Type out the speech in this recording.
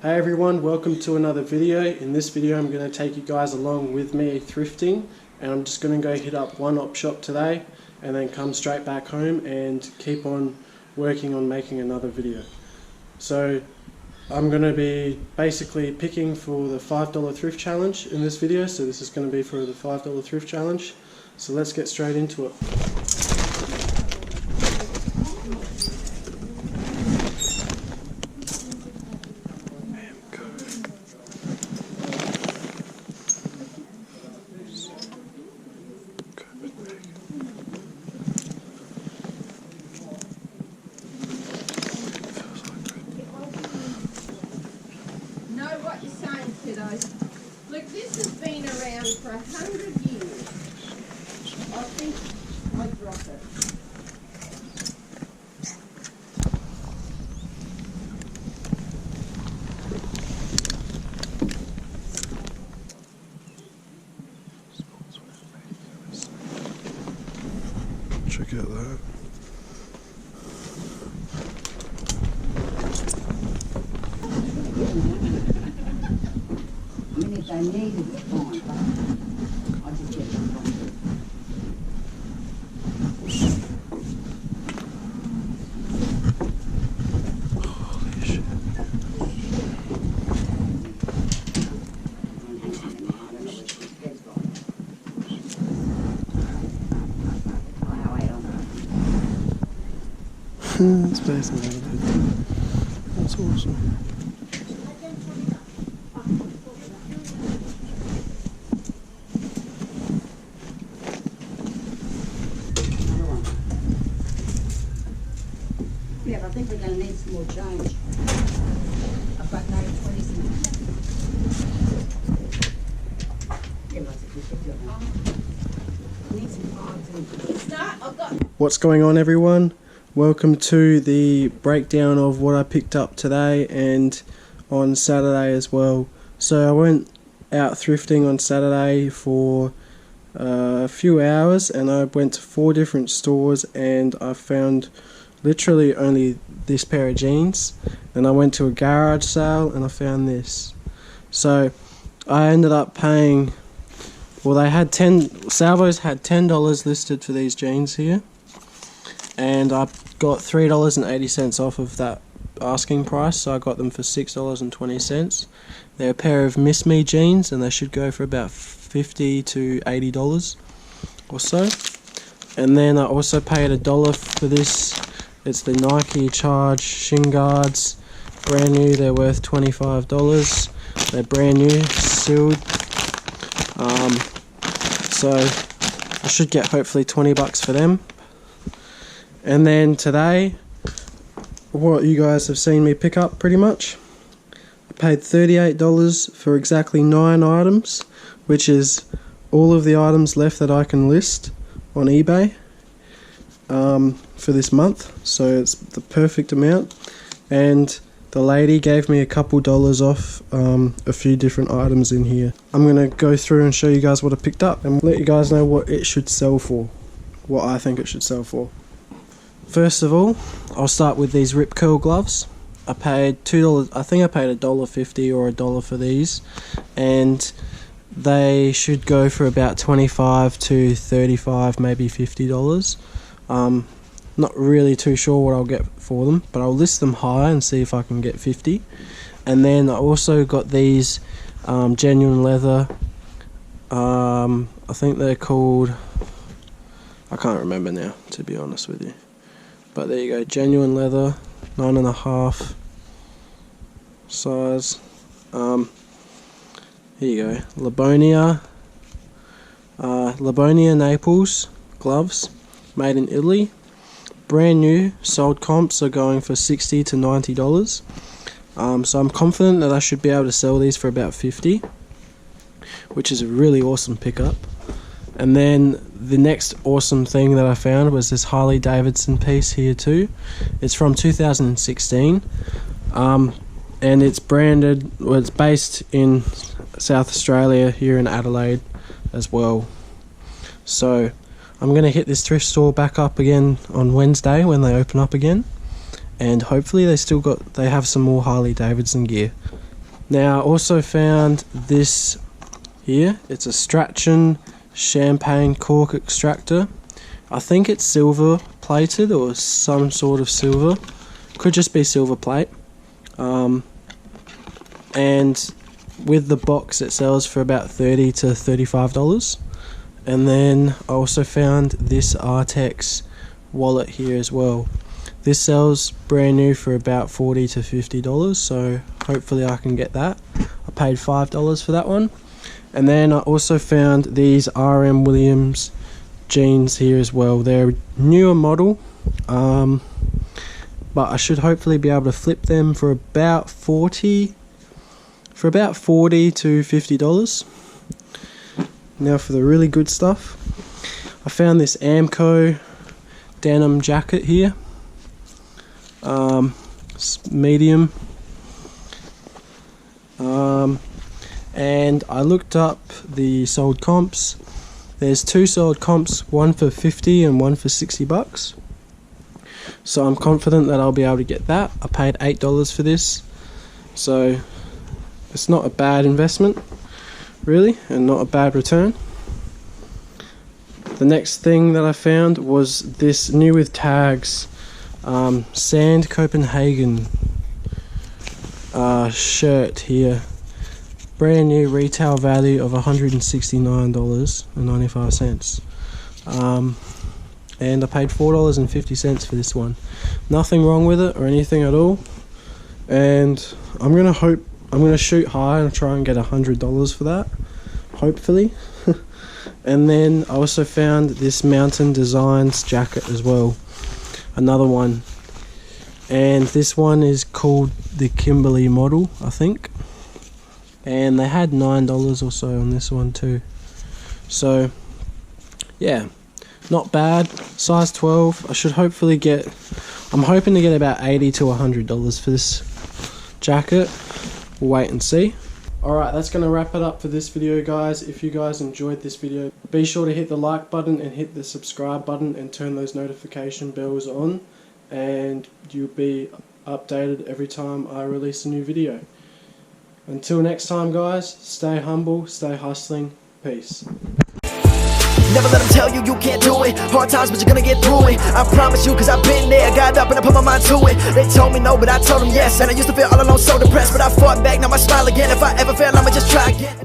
Hey everyone, welcome to another video. In this video I'm going to take you guys along with me thrifting, and I'm just going to go hit up one op shop today and then come straight back home and keep on working on making another video. So I'm going to be basically picking for the $5 thrift challenge in this video, so this is going to be for the $5 thrift challenge. So let's get straight into it. What you're saying, kiddos. Look, this has been around for 100 years. I think I'd drop it. Check out that. I needed it fine, but I just get them wrong. Holy shit. That's basically it. That's awesome. Yeah, I think we're going to need some more change. I've got no 20 cents. Yeah, that's a good picture. I need some cards in. What's going on, everyone? Welcome to the breakdown of what I picked up today and on Saturday as well. So I went out thrifting on Saturday for a few hours, and I went to 4 different stores and I found literally only this pair of jeans. And I went to a garage sale and I found this. So I ended up paying, well, they had Salvos had $10 listed for these jeans here, and I got $3.80 off of that asking price, so I got them for $6.20. They're a pair of Miss Me jeans, and they should go for about $50 to $80 or so. And then I also paid $1 for this. It's the Nike Charge shin guards, brand new. They're worth $25. They're brand new, sealed. So I should get hopefully $20 for them. And then today, what you guys have seen me pick up pretty much, I paid $38 for exactly 9 items, which is all of the items left that I can list on eBay for this month. So it's the perfect amount, and the lady gave me a couple dollars off a few different items in here. I'm going to go through and show you guys what I picked up and let you guys know what it should sell for, what I think it should sell for. First of all, I'll start with these Rip Curl gloves. I paid $2, I think I paid $1.50 or $1 for these, and they should go for about $25 to $35, maybe $50. Not really too sure what I'll get for them, but I'll list them high and see if I can get 50. And then I also got these genuine leather, I think they're called, I can't remember now, to be honest with you. But there you go, genuine leather, 9.5 size. Here you go, Livonia Naples gloves, made in Italy, brand new, sold comps are going for $60 to $90. So I'm confident that I should be able to sell these for about $50, which is a really awesome pickup. And then the next awesome thing that I found was this Harley Davidson piece here too. It's from 2016, and it's branded, well, it's based in South Australia, here in Adelaide as well. So I'm going to hit this thrift store back up again on Wednesday when they open up again, and hopefully they have some more Harley Davidson gear. Now I also found this here. It's a Strachan champagne cork extractor. I think it's silver plated or some sort of silver. Could just be silver plate. And with the box it sells for about $30 to $35. And then I also found this Artex wallet here as well. This sells brand new for about $40 to $50, so hopefully I can get that. I paid $5 for that one. And then I also found these RM Williams jeans here as well. They're a newer model, but I should hopefully be able to flip them for about $40 to $50. Now for the really good stuff, I found this Amco denim jacket here. Medium, and I looked up the sold comps. There's two sold comps, one for $50 and one for $60, so I'm confident that I'll be able to get that. I paid $8 for this, so it's not a bad investment really, and not a bad return. The next thing that I found was this new with tags Sand Copenhagen shirt here. Brand new, retail value of $169.95. And I paid $4.50 for this one. Nothing wrong with it or anything at all. And I'm gonna shoot high and try and get $100 for that, hopefully. And then I also found this Mountain Designs jacket as well. Another one, and this one is called the Kimberly model, I think, and they had $9 or so on this one too. So yeah, not bad. Size 12. I should hopefully get, I'm hoping to get about $80 to $100 for this jacket. We'll wait and see. Alright, that's going to wrap it up for this video, guys. If you guys enjoyed this video, be sure to hit the like button and hit the subscribe button and turn those notification bells on, and you'll be updated every time I release a new video. Until next time, guys, stay humble, stay hustling, peace. Never let them tell you you can't do it. Hard times, but you're gonna get through it. I promise you, cause I've been there. Got up and I put my mind to it. They told me no, but I told them yes. And I used to feel all alone, so depressed, but I fought back, now I smile again. If I ever fail, I'ma just try again.